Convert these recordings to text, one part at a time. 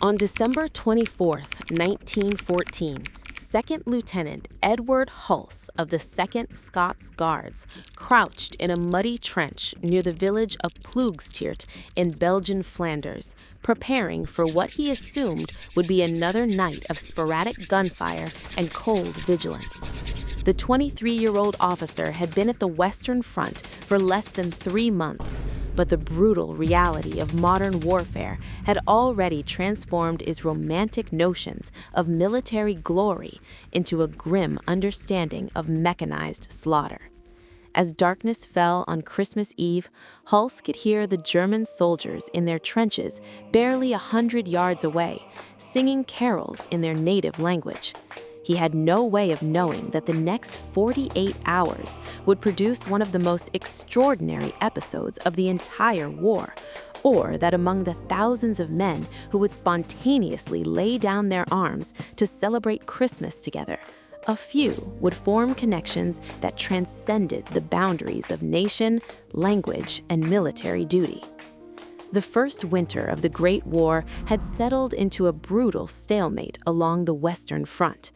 On December 24, 1914, Second Lieutenant Edward Hulse of the 2nd Scots Guards crouched in a muddy trench near the village of Ploegsteert in Belgian Flanders, preparing for what he assumed would be another night of sporadic gunfire and cold vigilance. The 23-year-old officer had been at the Western Front for less than 3 months, but the brutal reality of modern warfare had already transformed his romantic notions of military glory into a grim understanding of mechanized slaughter. As darkness fell on Christmas Eve, Hulse could hear the German soldiers in their trenches barely 100 yards away, singing carols in their native language. He had no way of knowing that the next 48 hours would produce one of the most extraordinary episodes of the entire war, or that among the thousands of men who would spontaneously lay down their arms to celebrate Christmas together, a few would form connections that transcended the boundaries of nation, language, and military duty. The first winter of the Great War had settled into a brutal stalemate along the Western Front.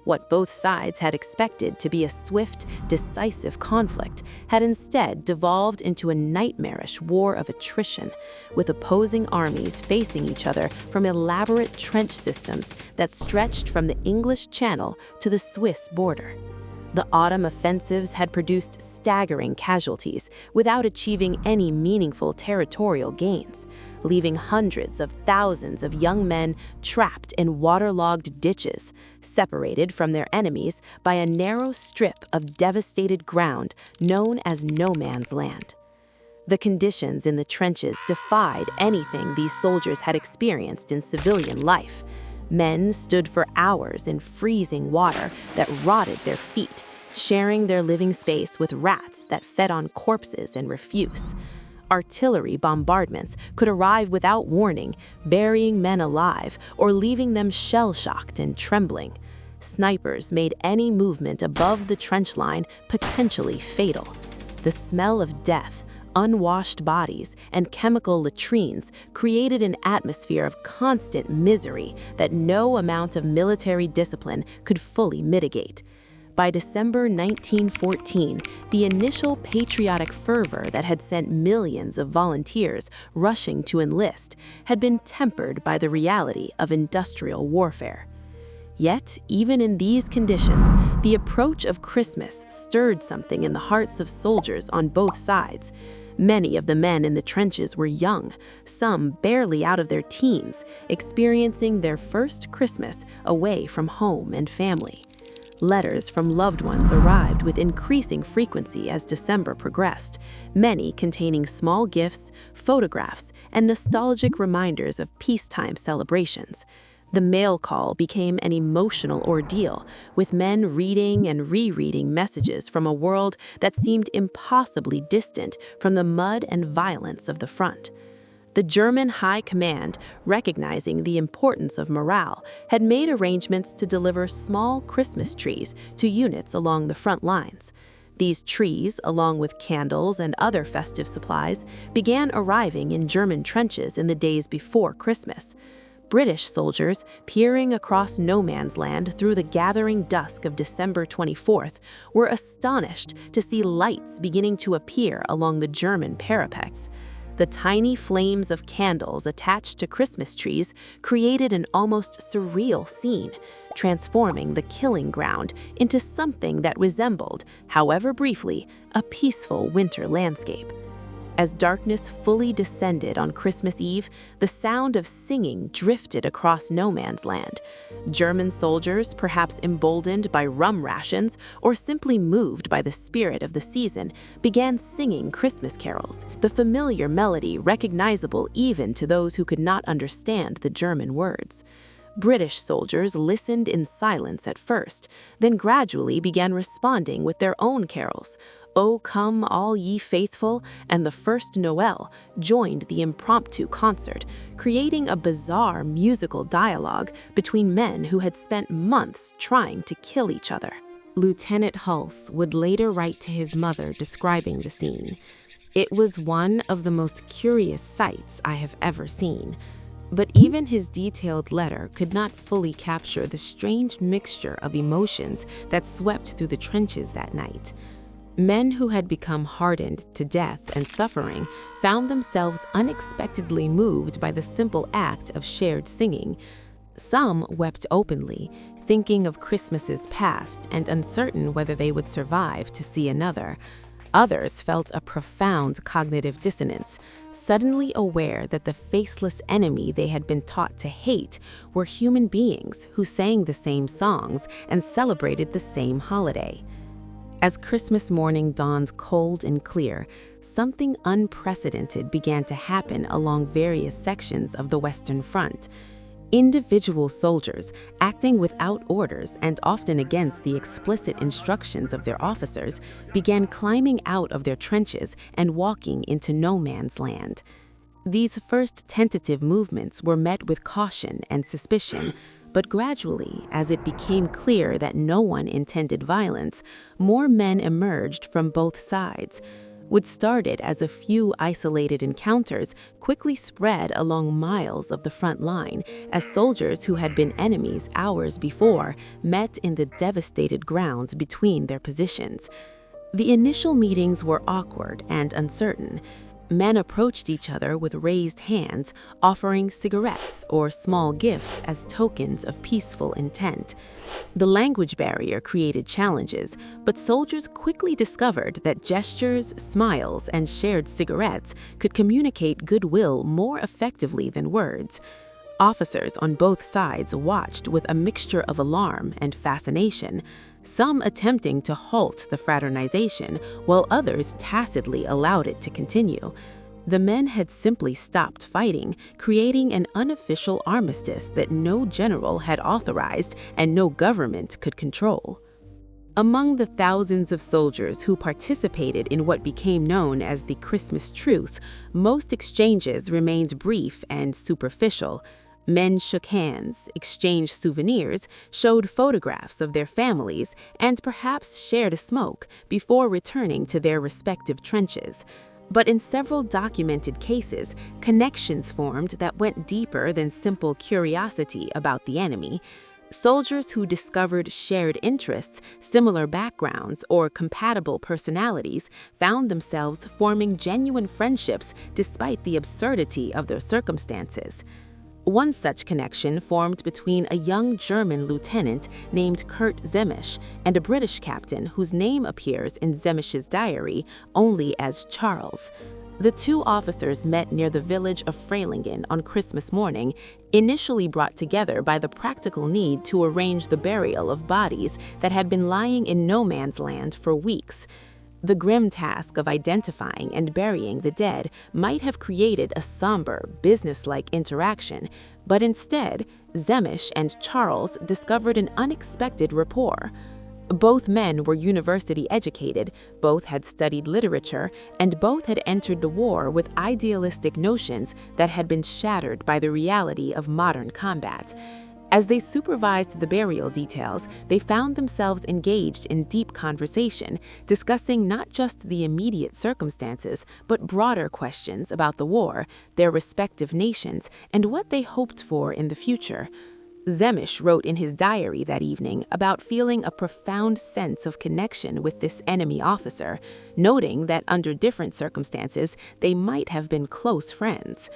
What both sides had expected to be a swift, decisive conflict had instead devolved into a nightmarish war of attrition, with opposing armies facing each other from elaborate trench systems that stretched from the English Channel to the Swiss border. The autumn offensives had produced staggering casualties without achieving any meaningful territorial gains, leaving hundreds of thousands of young men trapped in waterlogged ditches, separated from their enemies by a narrow strip of devastated ground known as no man's land. The conditions in the trenches defied anything these soldiers had experienced in civilian life. Men stood for hours in freezing water that rotted their feet, sharing their living space with rats that fed on corpses and refuse. Artillery bombardments could arrive without warning, burying men alive or leaving them shell-shocked and trembling. Snipers made any movement above the trench line potentially fatal. The smell of death, unwashed bodies, and chemical latrines created an atmosphere of constant misery that no amount of military discipline could fully mitigate. By December 1914, the initial patriotic fervor that had sent millions of volunteers rushing to enlist had been tempered by the reality of industrial warfare. Yet, even in these conditions, the approach of Christmas stirred something in the hearts of soldiers on both sides. Many of the men in the trenches were young, some barely out of their teens, experiencing their first Christmas away from home and family. Letters from loved ones arrived with increasing frequency as December progressed, many containing small gifts, photographs, and nostalgic reminders of peacetime celebrations. The mail call became an emotional ordeal, with men reading and rereading messages from a world that seemed impossibly distant from the mud and violence of the front. The German High Command, recognizing the importance of morale, had made arrangements to deliver small Christmas trees to units along the front lines. These trees, along with candles and other festive supplies, began arriving in German trenches in the days before Christmas. British soldiers, peering across no man's land through the gathering dusk of December 24th, were astonished to see lights beginning to appear along the German parapets. The tiny flames of candles attached to Christmas trees created an almost surreal scene, transforming the killing ground into something that resembled, however briefly, a peaceful winter landscape. As darkness fully descended on Christmas Eve, the sound of singing drifted across no man's land. German soldiers, perhaps emboldened by rum rations or simply moved by the spirit of the season, began singing Christmas carols, the familiar melody recognizable even to those who could not understand the German words. British soldiers listened in silence at first, then gradually began responding with their own carols. O Come All Ye Faithful and the First Noel joined the impromptu concert, creating a bizarre musical dialogue between men who had spent months trying to kill each other. Lieutenant Hulse would later write to his mother describing the scene. It was one of the most curious sights I have ever seen. But even his detailed letter could not fully capture the strange mixture of emotions that swept through the trenches that night. Men who had become hardened to death and suffering found themselves unexpectedly moved by the simple act of shared singing. Some wept openly, thinking of Christmases past and uncertain whether they would survive to see another. Others felt a profound cognitive dissonance, suddenly aware that the faceless enemy they had been taught to hate were human beings who sang the same songs and celebrated the same holiday. As Christmas morning dawned cold and clear, something unprecedented began to happen along various sections of the Western Front. Individual soldiers, acting without orders and often against the explicit instructions of their officers, began climbing out of their trenches and walking into no man's land. These first tentative movements were met with caution and suspicion, but gradually, as it became clear that no one intended violence, more men emerged from both sides. What started as a few isolated encounters quickly spread along miles of the front line as soldiers who had been enemies hours before met in the devastated grounds between their positions. The initial meetings were awkward and uncertain. Men approached each other with raised hands, offering cigarettes or small gifts as tokens of peaceful intent. The language barrier created challenges, but soldiers quickly discovered that gestures, smiles, and shared cigarettes could communicate goodwill more effectively than words. Officers on both sides watched with a mixture of alarm and fascination, some attempting to halt the fraternization, while others tacitly allowed it to continue. The men had simply stopped fighting, creating an unofficial armistice that no general had authorized and no government could control. Among the thousands of soldiers who participated in what became known as the Christmas Truce, most exchanges remained brief and superficial. Men shook hands, exchanged souvenirs, showed photographs of their families, and perhaps shared a smoke before returning to their respective trenches. But in several documented cases, connections formed that went deeper than simple curiosity about the enemy. Soldiers who discovered shared interests, similar backgrounds, or compatible personalities found themselves forming genuine friendships despite the absurdity of their circumstances. One such connection formed between a young German lieutenant named Kurt Zehmisch and a British captain whose name appears in Zehmisch's diary only as Charles. The two officers met near the village of Freilingen on Christmas morning, initially brought together by the practical need to arrange the burial of bodies that had been lying in no man's land for weeks. The grim task of identifying and burying the dead might have created a somber, businesslike interaction, but instead, Zehmisch and Charles discovered an unexpected rapport. Both men were university educated, both had studied literature, and both had entered the war with idealistic notions that had been shattered by the reality of modern combat. As they supervised the burial details, they found themselves engaged in deep conversation, discussing not just the immediate circumstances, but broader questions about the war, their respective nations, and what they hoped for in the future. Zehmisch wrote in his diary that evening about feeling a profound sense of connection with this enemy officer, noting that under different circumstances, they might have been close friends.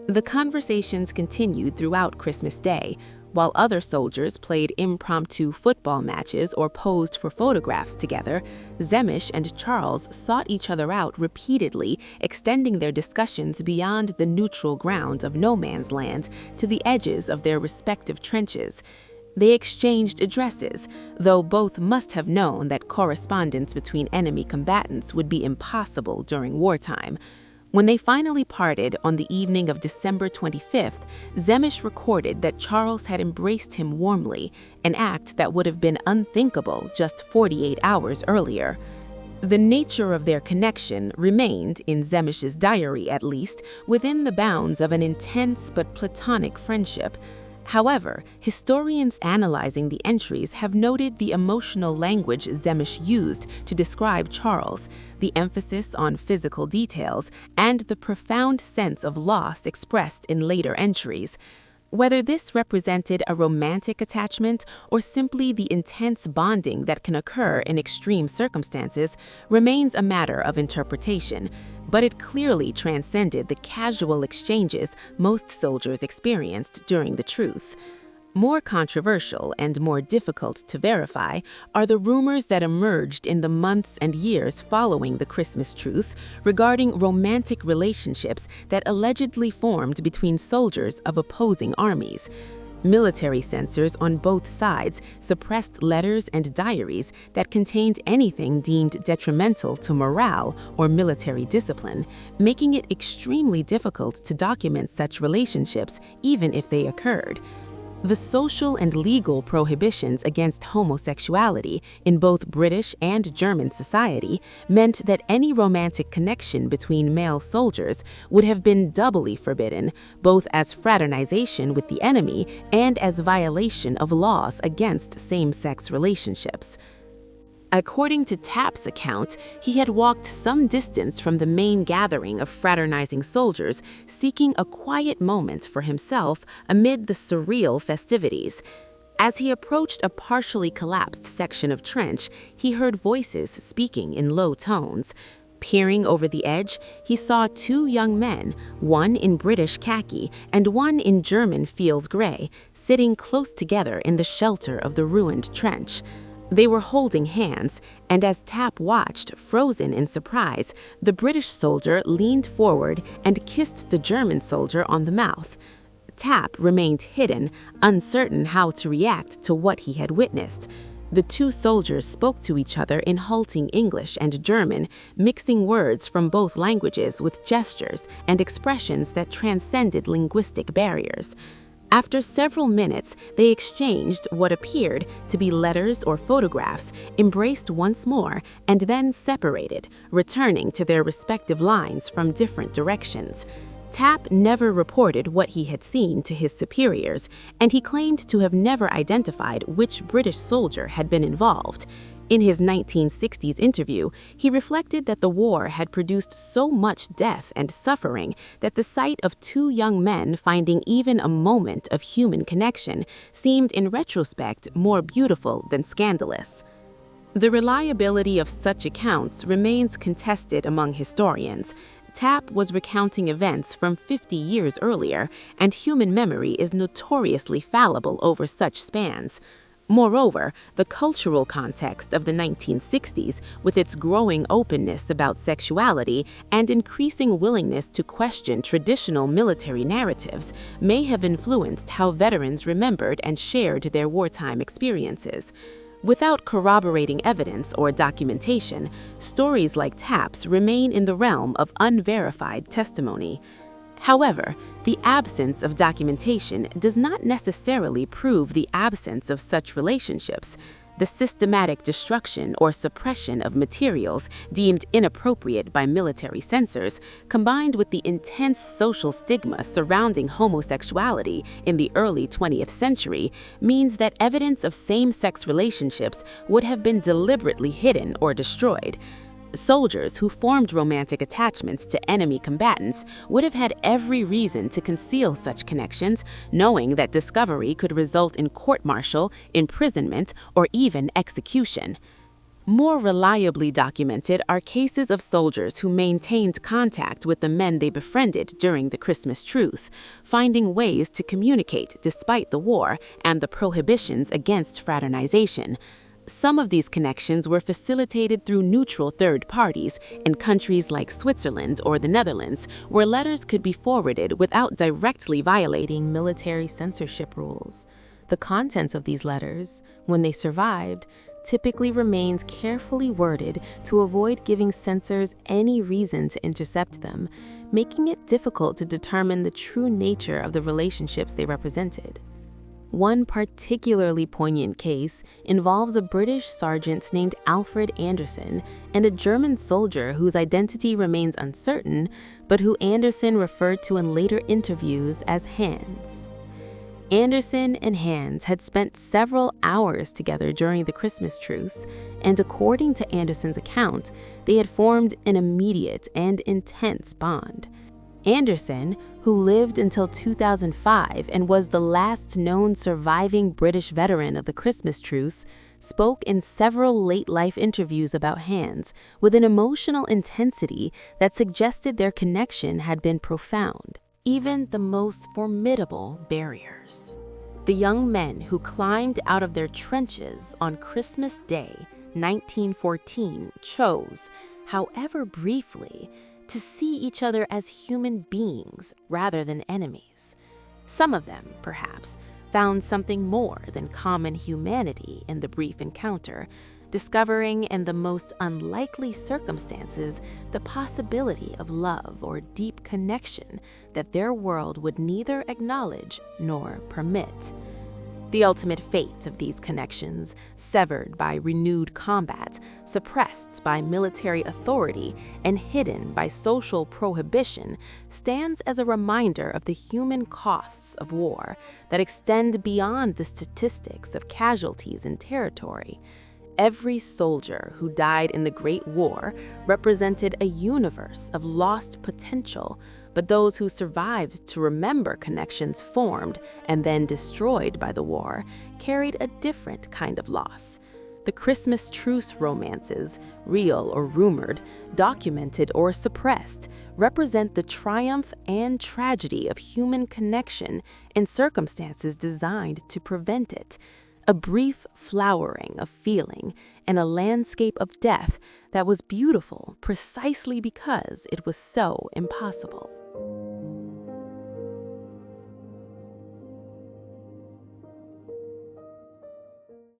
The conversations continued throughout Christmas Day. While other soldiers played impromptu football matches or posed for photographs together, Zehmisch and Charles sought each other out repeatedly, extending their discussions beyond the neutral ground of no man's land to the edges of their respective trenches. They exchanged addresses, though both must have known that correspondence between enemy combatants would be impossible during wartime. When they finally parted on the evening of December 25th, Zehmisch recorded that Charles had embraced him warmly, an act that would have been unthinkable just 48 hours earlier. The nature of their connection remained, in Zehmisch's diary at least, within the bounds of an intense but platonic friendship. However, historians analyzing the entries have noted the emotional language Zehmisch used to describe Charles, the emphasis on physical details, and the profound sense of loss expressed in later entries. Whether this represented a romantic attachment or simply the intense bonding that can occur in extreme circumstances remains a matter of interpretation, but it clearly transcended the casual exchanges most soldiers experienced during the truce. More controversial and more difficult to verify are the rumors that emerged in the months and years following the Christmas truce regarding romantic relationships that allegedly formed between soldiers of opposing armies. Military censors on both sides suppressed letters and diaries that contained anything deemed detrimental to morale or military discipline, making it extremely difficult to document such relationships even if they occurred. The social and legal prohibitions against homosexuality in both British and German society meant that any romantic connection between male soldiers would have been doubly forbidden, both as fraternization with the enemy and as violation of laws against same-sex relationships. According to Tapp's account, he had walked some distance from the main gathering of fraternizing soldiers, seeking a quiet moment for himself amid the surreal festivities. As he approached a partially collapsed section of trench, he heard voices speaking in low tones. Peering over the edge, he saw two young men, one in British khaki and one in German Fields gray, sitting close together in the shelter of the ruined trench. They were holding hands, and as Tapp watched, frozen in surprise, the British soldier leaned forward and kissed the German soldier on the mouth. Tapp remained hidden, uncertain how to react to what he had witnessed. The two soldiers spoke to each other in halting English and German, mixing words from both languages with gestures and expressions that transcended linguistic barriers. After several minutes, they exchanged what appeared to be letters or photographs, embraced once more, and then separated, returning to their respective lines from different directions. Tapp never reported what he had seen to his superiors, and he claimed to have never identified which British soldier had been involved. In his 1960s interview, he reflected that the war had produced so much death and suffering that the sight of two young men finding even a moment of human connection seemed in retrospect more beautiful than scandalous. The reliability of such accounts remains contested among historians. Tapp was recounting events from 50 years earlier, and human memory is notoriously fallible over such spans. Moreover, the cultural context of the 1960s, with its growing openness about sexuality and increasing willingness to question traditional military narratives, may have influenced how veterans remembered and shared their wartime experiences. Without corroborating evidence or documentation, stories like Tapp's remain in the realm of unverified testimony. However, the absence of documentation does not necessarily prove the absence of such relationships. The systematic destruction or suppression of materials deemed inappropriate by military censors, combined with the intense social stigma surrounding homosexuality in the early 20th century, means that evidence of same-sex relationships would have been deliberately hidden or destroyed. Soldiers who formed romantic attachments to enemy combatants would have had every reason to conceal such connections, knowing that discovery could result in court-martial, imprisonment, or even execution. More reliably documented are cases of soldiers who maintained contact with the men they befriended during the Christmas truce, finding ways to communicate despite the war and the prohibitions against fraternization. Some of these connections were facilitated through neutral third parties in countries like Switzerland or the Netherlands, where letters could be forwarded without directly violating military censorship rules. The contents of these letters, when they survived, typically remains carefully worded to avoid giving censors any reason to intercept them, making it difficult to determine the true nature of the relationships they represented. One particularly poignant case involves a British sergeant named Alfred Anderson and a German soldier whose identity remains uncertain, but who Anderson referred to in later interviews as Hans. Anderson and Hans had spent several hours together during the Christmas truce, and according to Anderson's account, they had formed an immediate and intense bond. Anderson, who lived until 2005 and was the last known surviving British veteran of the Christmas truce, spoke in several late-life interviews about Hans with an emotional intensity that suggested their connection had been profound. Even the most formidable barriers. The young men who climbed out of their trenches on Christmas Day, 1914, chose, however briefly, to see each other as human beings rather than enemies. Some of them, perhaps, found something more than common humanity in the brief encounter, discovering in the most unlikely circumstances the possibility of love or deep connection that their world would neither acknowledge nor permit. The ultimate fate of these connections, severed by renewed combat, suppressed by military authority, and hidden by social prohibition, stands as a reminder of the human costs of war that extend beyond the statistics of casualties and territory. Every soldier who died in the Great War represented a universe of lost potential, but those who survived to remember connections formed and then destroyed by the war carried a different kind of loss. The Christmas truce romances, real or rumored, documented or suppressed, represent the triumph and tragedy of human connection in circumstances designed to prevent it. A brief flowering of feeling and a landscape of death that was beautiful precisely because it was so impossible.